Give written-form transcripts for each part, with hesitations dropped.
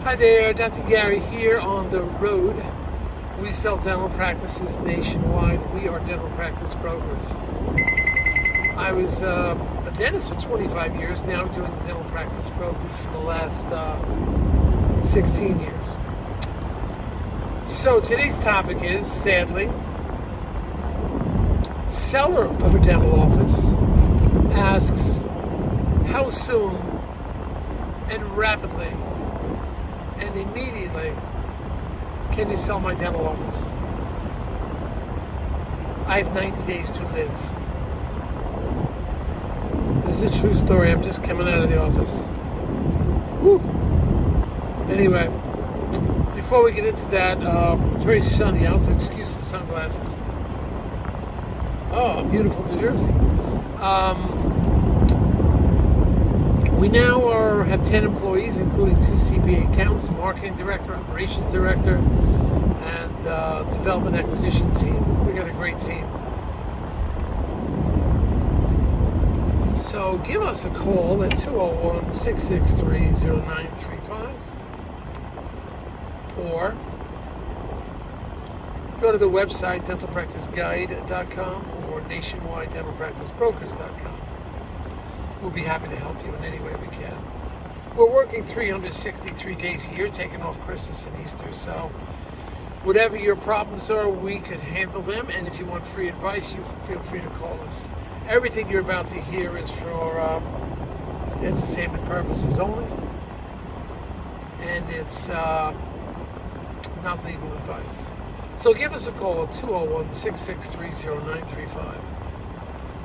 Hi there, Dr. Gary here on the road. We sell dental practices nationwide. We are dental practice brokers. I was a dentist for 25 years, now doing dental practice brokerage for the last 16 years. So today's topic is, sadly, seller of a dental office asks, how soon and rapidly and immediately can you sell my dental office? I have 90 days to live. This is a true story. I'm just coming out of the office. Woo. Anyway, before we get into that, it's very sunny out, so excuse the sunglasses. Oh, beautiful New Jersey. We now have 10 employees, including 2 CPA accountants, marketing director, operations director, and development acquisition team. We got a great team. So give us a call at 201-663-0935 or go to the website dentalpracticeguide.com or nationwidedentalpracticebrokers.com. We'll be happy to help you in any way we can. We're working 363 days a year, taking off Christmas and Easter, so whatever your problems are, we could handle them, and if you want free advice, you feel free to call us. Everything you're about to hear is for entertainment purposes only, and it's not legal advice. So give us a call at 201-663-0935.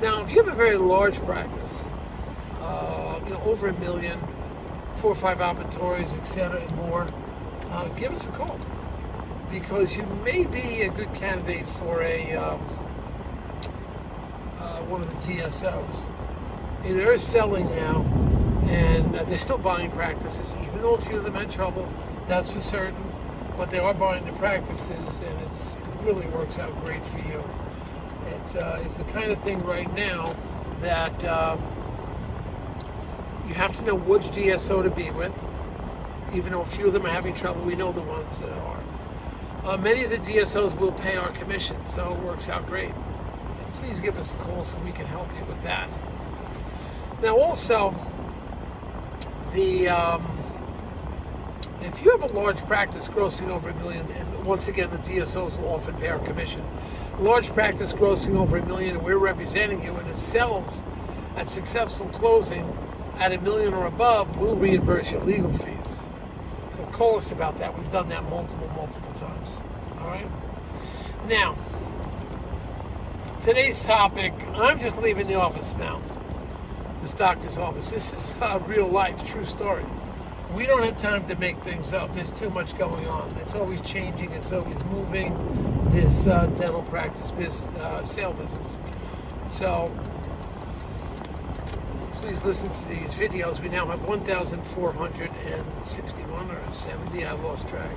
Now, if you have a very large practice, over $1 million, 4 or 5 operatories, etc., and more, give us a call, because you may be a good candidate for one of the DSOs. They're selling now, and they're still buying practices, even though a few of them had trouble, that's for certain, but they are buying the practices, and it really works out great for you. It is the kind of thing right now that you have to know which DSO to be with. Even though a few of them are having trouble, we know the ones that are. Many of the DSOs will pay our commission, so it works out great. And please give us a call so we can help you with that. Now also, if you have a large practice grossing over $1 million, and once again the DSOs will often pay our commission, large practice grossing over $1 million, and we're representing you, and it sells at successful closing at $1 million or above, we'll reimburse your legal fees. So call us about that. We've done that multiple times. All right. Now, today's topic. I'm just leaving the office now. This doctor's office. This is real life, true story. We don't have time to make things up. There's too much going on. It's always changing. It's always moving. This dental practice sale business. So please listen to these videos. We now have 1,461 or 70. I lost track.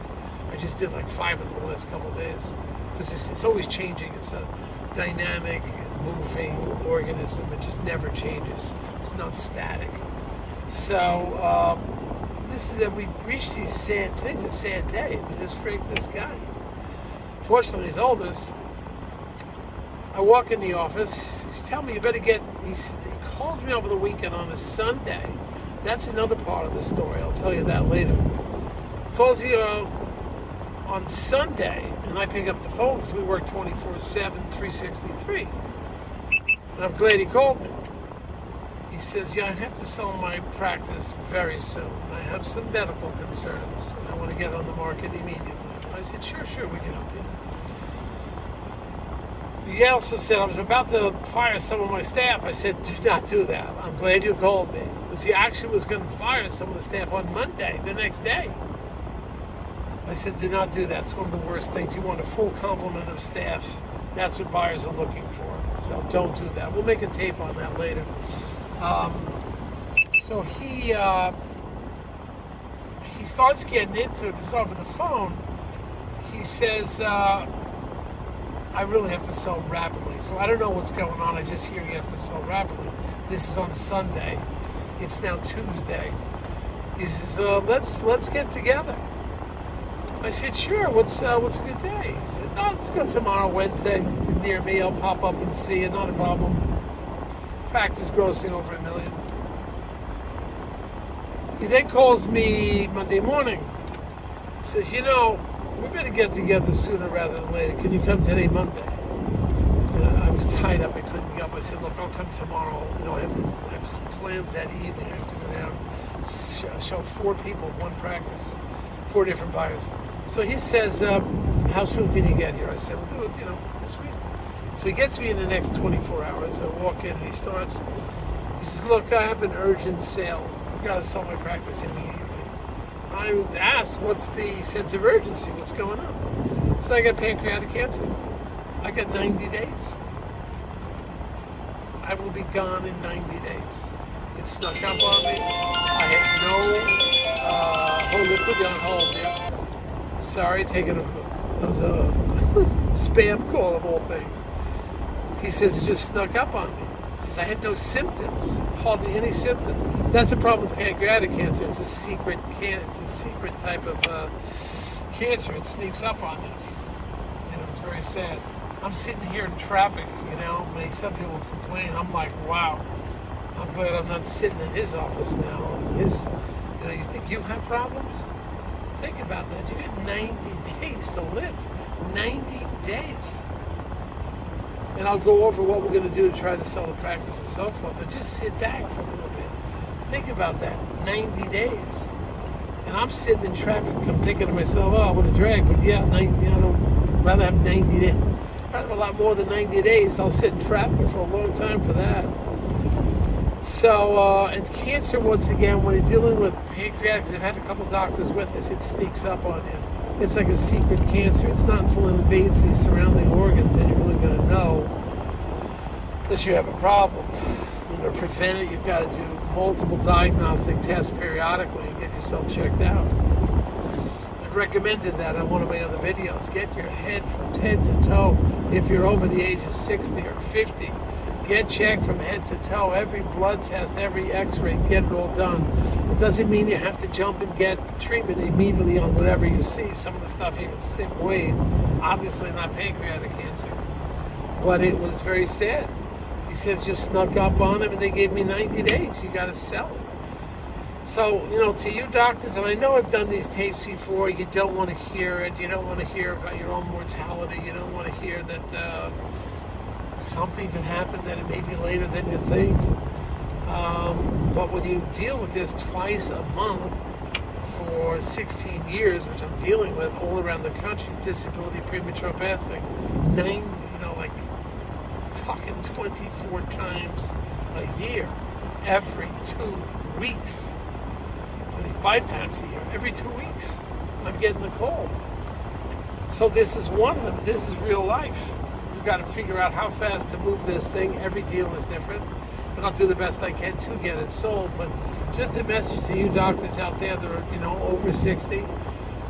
I just did like 5 in the last couple of days, because it's always changing. It's a dynamic, moving organism. It just never changes. It's not static. So we reached today's a sad day. I mean, this guy. Fortunately, he's oldest. I walk in the office. He's telling me you better he calls me over the weekend on a Sunday. That's another part of the story. I'll tell you that later. Calls you on Sunday, and I pick up the phone because we work 24/7, 363. And I'm glad he called me. He says, I have to sell my practice very soon. I have some medical concerns, and I want to get on the market immediately. I said, sure, we can help you. He also said, I was about to fire some of my staff. I said, do not do that. I'm glad you called me, because he actually was going to fire some of the staff on Monday, the next day. I said, do not do that. It's one of the worst things. You want a full complement of staff. That's what buyers are looking for. So don't do that. We'll make a tape on that later. So he starts getting into this over the phone. He says, I really have to sell rapidly. So I don't know what's going on. I just hear he has to sell rapidly. This is on Sunday. It's now Tuesday. He says, let's get together. I said, sure. What's a good day? He said, no, let's go tomorrow, Wednesday, near me. I'll pop up and see you. Not a problem. Practice grossing over $1 million. He then calls me Monday morning. Says, we better get together sooner rather than later. Can you come today, Monday? And I was tied up. I couldn't go. I said, look, I'll come tomorrow. I have some plans that evening. I have to go down, show 4 people, 1 practice, 4 different buyers. So he says, how soon can you get here? I said, we'll do it, this week. So he gets me in the next 24 hours. I walk in and he says, look, I have an urgent sale. I've got to sell my practice immediately. I asked, what's the sense of urgency? What's going on? So I got pancreatic cancer. I got 90 days. I will be gone in 90 days. It snuck up on me. I had no liquid on hold here. Sorry, taking a spam call of all things. He says it just snuck up on me. He says I had no symptoms, hardly any symptoms. That's a problem with pancreatic cancer. It's a secret type of cancer. It sneaks up on you. It's very sad. I'm sitting here in traffic. Some people complain. I'm like, wow. I'm glad I'm not sitting in his office now. You think you have problems? Think about that. You got 90 days to live. 90 days. And I'll go over what we're going to do to try to sell the practice and so forth. And just sit back for a little bit. Think about that. 90 days. And I'm sitting in traffic. I'm thinking to myself, oh, what a drag. But yeah, I'd rather have 90 days. I'd have a lot more than 90 days. I'll sit in traffic for a long time for that. So, and cancer, once again, when you're dealing with pancreatic, because I've had a couple doctors with this, it sneaks up on you. It's like a secret cancer. It's not until it invades the surrounding organs that you're really going to know that you have a problem. To prevent it, you've got to do multiple diagnostic tests periodically and get yourself checked out. I've recommended that on one of my other videos. Get your head from head to toe. If you're over the age of 60 or 50, get checked from head to toe. Every blood test, every x-ray, get it all done. It doesn't mean you have to jump and get treatment immediately on whatever you see. Some of the stuff you can stick weight. Obviously not pancreatic cancer. But it was very sad. He said it just snuck up on him and they gave me 90 days. You got to sell it. So, to you doctors, and I know I've done these tapes before, you don't want to hear it. You don't want to hear about your own mortality. You don't want to hear that something could happen, that it may be later than you think. But when you deal with this twice a month for 16 years, which I'm dealing with all around the country, disability, premature passing, talking 24 times a year, every 2 weeks, 25 times a year, every 2 weeks, I'm getting the call. So this is one of them. This is real life. We've got to figure out how fast to move this thing. Every deal is different, and I'll do the best I can to get it sold. But just a message to you doctors out there that are, over 60.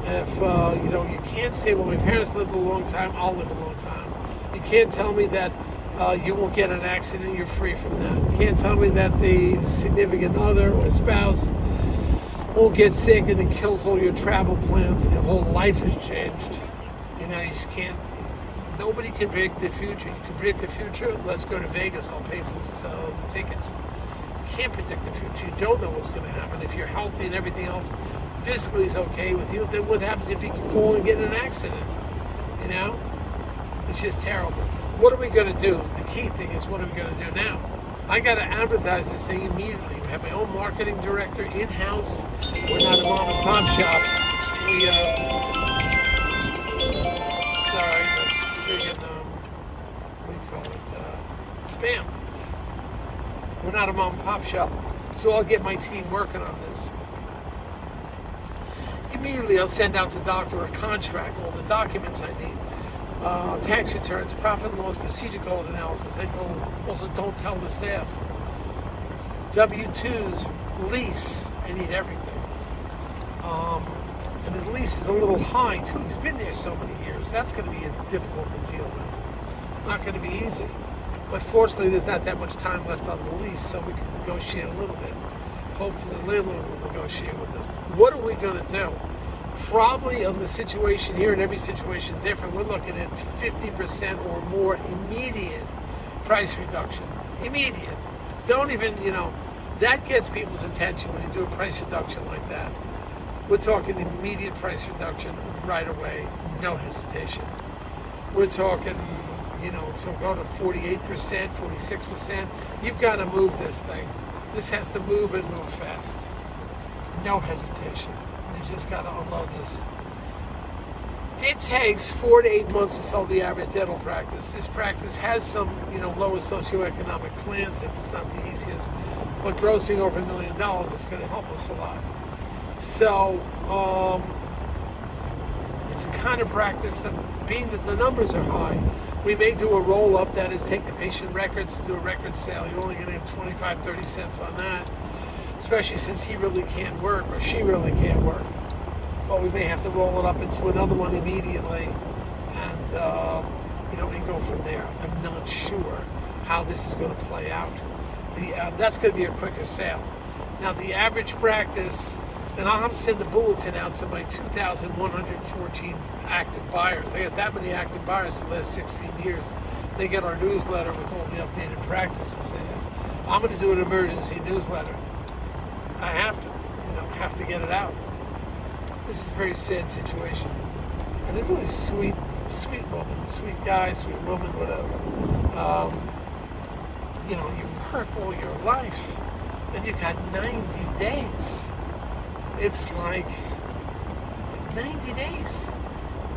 If you can't say, well, my parents lived a long time, I'll live a long time. You can't tell me that you won't get an accident, you're free from that. You can't tell me that the significant other or spouse won't get sick and it kills all your travel plans and your whole life has changed. You just can't. Nobody can predict the future. You can predict the future. Let's go to Vegas. I'll pay for the tickets. You can't predict the future. You don't know what's going to happen. If you're healthy and everything else physically is okay with you, then what happens if you can fall and get in an accident? It's just terrible. What are we going to do? The key thing is, what are we going to do now? I got to advertise this thing immediately. We have my own marketing director in-house. We're not a mom and pop shop. We, spam. We're not a mom and pop shop. So I'll get my team working on this. Immediately I'll send out to the doctor a contract, all the documents I need. Tax returns, profit and loss, procedure code analysis. Also don't tell the staff. W-2s, lease, I need everything. And his lease is a little high too. He's been there so many years. That's going to be difficult to deal with. Not going to be easy. But fortunately, there's not that much time left on the lease, so we can negotiate a little bit. Hopefully the landlord will negotiate with us. What are we going to do? Probably on the situation here, and every situation is different, we're looking at 50% or more immediate price reduction. Immediate. Don't even, that gets people's attention when you do a price reduction like that. We're talking immediate price reduction right away, no hesitation. We're talking, to go to 48%, 46%. You've got to move this thing. This has to move and move fast. No hesitation. You just got to unload this. It takes 4 to 8 months to sell the average dental practice. This practice has some, lower socioeconomic plans. It's not the easiest, but grossing over $1 million, it's going to help us a lot. So, it's a kind of practice that, being that the numbers are high, we may do a roll-up, that is, take the patient records, do a record sale. You're only going to get 25, 30 cents on that, especially since he really can't work or she really can't work. But we may have to roll it up into another one immediately and go from there. I'm not sure how this is going to play out. That's going to be a quicker sale. Now, the average practice, and I'll have to send the bulletin out to my 2,114 active buyers. I got that many active buyers in the last 16 years. They get our newsletter with all the updated practices in it. I'm going to do an emergency newsletter. I have to get it out. This is a very sad situation. And a really sweet woman, sweet guy, sweet woman, whatever. You work all your life, and you got 90 days. It's like 90 days.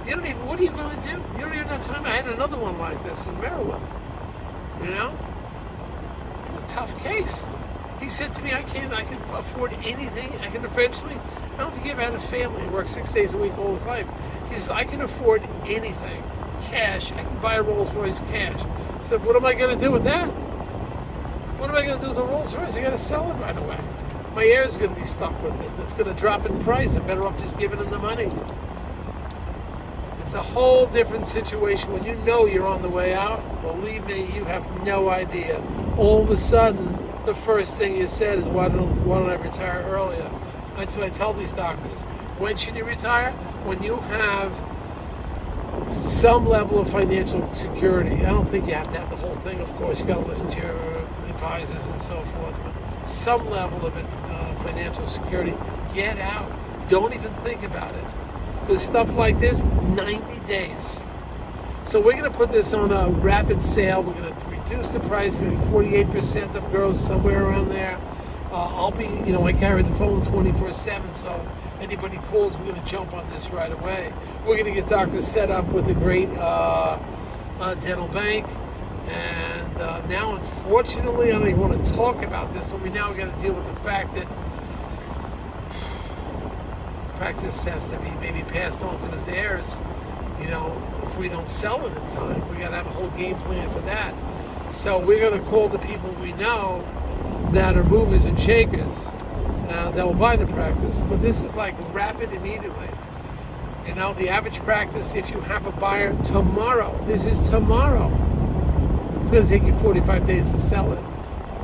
What are you going to do? You don't even have time. I had another one like this in Maryland. A tough case. He said to me, I can afford anything. I don't think he ever had a family. He worked 6 days a week all his life. He says, I can afford anything. Cash. I can buy a Rolls Royce cash. I said, what am I going to do with that? What am I going to do with the Rolls Royce? I got to sell it right away. My heir's going to be stuck with it. It's going to drop in price. I'm better off just giving him the money. It's a whole different situation. When you know you're on the way out, believe me, you have no idea. All of a sudden, the first thing you said is, why don't I retire earlier? That's what I tell these doctors. When should you retire? When you have some level of financial security. I don't think you have to have the whole thing, of course. You got to listen to your advisors and so forth. But some level of financial security. Get out. Don't even think about it. For stuff like this, 90 days. So we're going to put this on a rapid sale. We're going to reduce the price, 48% of girls, somewhere around there. I'll be, I carry the phone 24/7, so anybody calls, we're going to jump on this right away. We're going to get doctors set up with a great dental bank. And now, unfortunately, I don't even want to talk about this, but we now got to deal with the fact that practice has to be maybe passed on to his heirs. If we don't sell it in time, we got to have a whole game plan for that. So we're going to call the people we know that are movers and shakers that will buy the practice. But this is like rapid immediately. The average practice, if you have a buyer tomorrow, this is tomorrow, it's going to take you 45 days to sell it.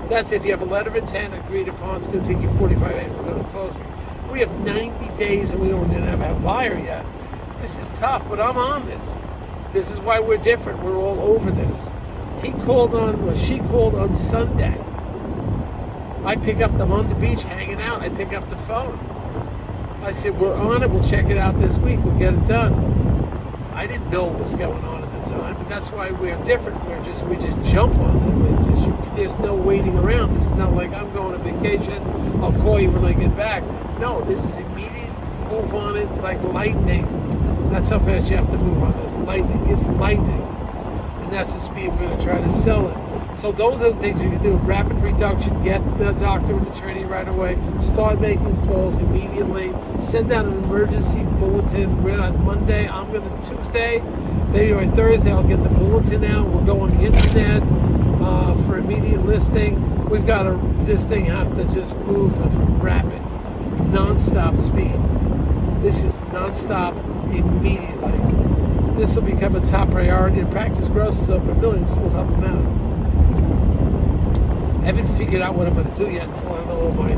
That's if you have a letter of intent agreed upon. It's going to take you 45 days to go to closing. We have 90 days and we don't even have a buyer yet. This is tough, but I'm on this. This is why we're different. We're all over this. She called on Sunday. I pick up them on the beach hanging out. I pick up the phone. I said, we're on it. We'll check it out this week. We'll get it done. I didn't know what was going on at the time, but that's why we're different. We just jump on it. There's no waiting around. This is not like I'm going on vacation. I'll call you when I get back. No, this is immediate. Move on it like lightning. That's how fast you have to move on this. Lightning. It's lightning. And that's the speed we're going to try to sell it. So those are the things you can do. Rapid reduction. Get the doctor and attorney right away. Start making calls immediately. Send out an emergency bulletin. We're on Monday. I'm going to Tuesday. Maybe on Thursday I'll get the bulletin out. We'll go on the internet for immediate listing. This thing has to just move with rapid, non-stop speed. This is non-stop immediately. This will become a top priority, and practice grosses over $1 million, so we'll help them out. I haven't figured out what I'm going to do yet until I know all my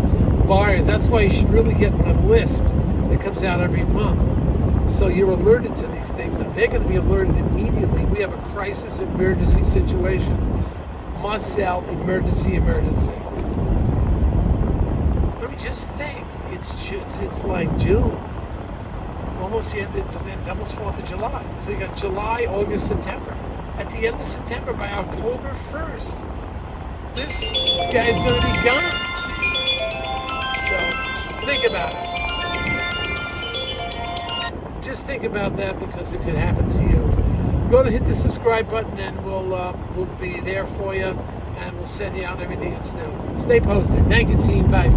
buyers. That's why you should really get my list that comes out every month. So you're alerted to these things. They're going to be alerted immediately. We have a crisis emergency situation. Must sell, emergency. I mean, just think. It's like June. Almost the end. It's almost 4th of July. So you got July, August, September. At the end of September, by October 1st, this guy's going to be gone. So think about it. Just think about that, because it could happen to you. Go to hit the subscribe button, and we'll be there for you, and we'll send you out everything that's new. Stay posted. Thank you, team. Bye.